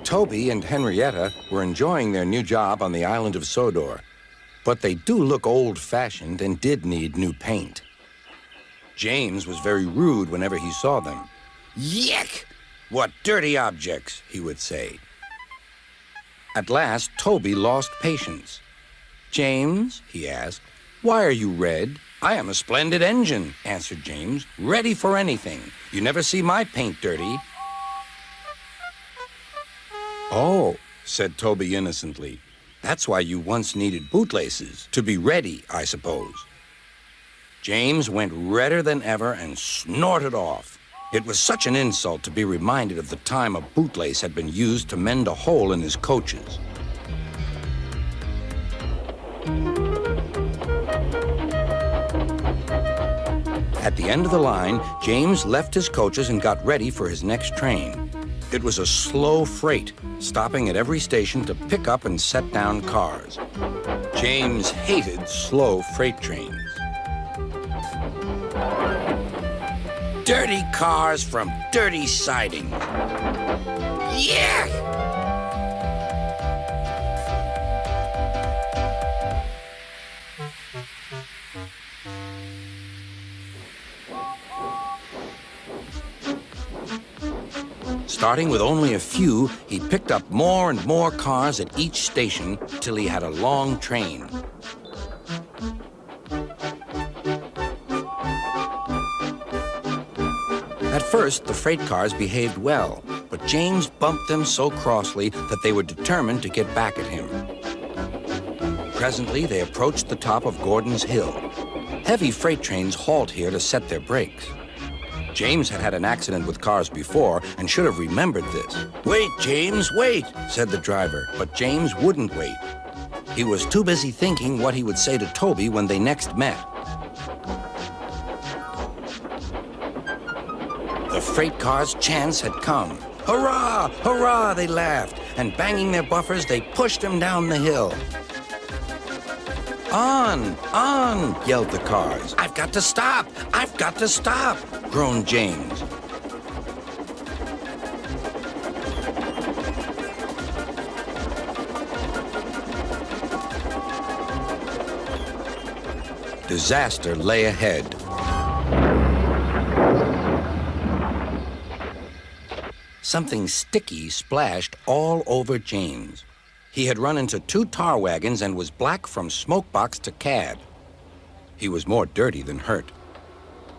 Toby and Henrietta were enjoying their new job on the island of Sodor, but they do look old-fashioned and did need new paint. James was very rude whenever he saw them. "Yuck! What dirty objects," he would say. At last, Toby lost patience. "James," he asked, "why are you red?" "I am a splendid engine," answered James, "ready for anything. You never see my paint dirty." "Oh," said Toby innocently, "that's why you once needed bootlaces, to be ready, I suppose." James went redder than ever and snorted off. It was such an insult to be reminded of the time a bootlace had been used to mend a hole in his coaches. At the end of the line, James left his coaches and got ready for his next train. It was a slow freight, stopping at every station to pick up and set down cars. James hated slow freight trains. Dirty cars from dirty sidings. Yeah! Starting with only a few, he picked up more and more cars at each station till he had a long train. At first, the freight cars behaved well, but James bumped them so crossly that they were determined to get back at him. Presently, they approached the top of Gordon's Hill. Heavy freight trains halt here to set their brakes. James had had an accident with cars before and should have remembered this. "Wait, James, wait," said the driver, but James wouldn't wait. He was too busy thinking what he would say to Toby when they next met. The freight car's chance had come. "Hurrah! Hurrah!" they laughed, and banging their buffers, they pushed him down the hill. "On! On!" yelled the cars. "I've got to stop! I've got to stop!" groaned James. Disaster lay ahead. Something sticky splashed all over James. He had run into 2 tar wagons and was black from smokebox to cab. He was more dirty than hurt.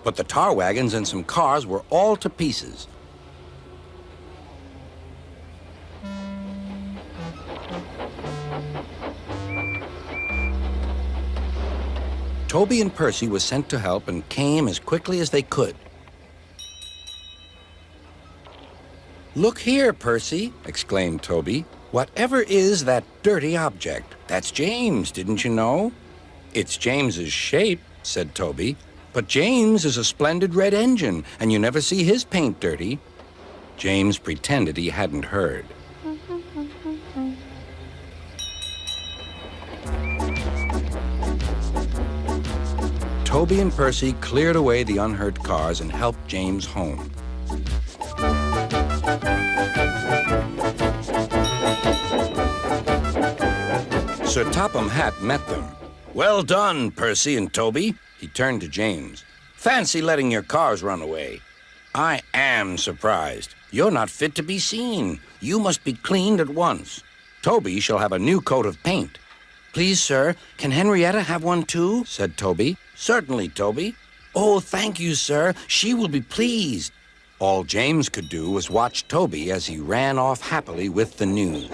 But the tar wagons and some cars were all to pieces. Toby and Percy were sent to help and came as quickly as they could. "Look here, Percy," exclaimed Toby. "Whatever is that dirty object? That's James, didn't you know?" "It's James's shape," said Toby. "But James is a splendid red engine, and you never see his paint dirty." James pretended he hadn't heard. Toby and Percy cleared away the unhurt cars and helped James home. Sir Topham Hatt met them. "Well done, Percy and Toby." He turned to James. "Fancy letting your cars run away. I am surprised. You're not fit to be seen. You must be cleaned at once. Toby shall have a new coat of paint." "Please, sir, can Henrietta have one too?" said Toby. "Certainly, Toby." "Oh, thank you, sir. She will be pleased." All James could do was watch Toby as he ran off happily with the news.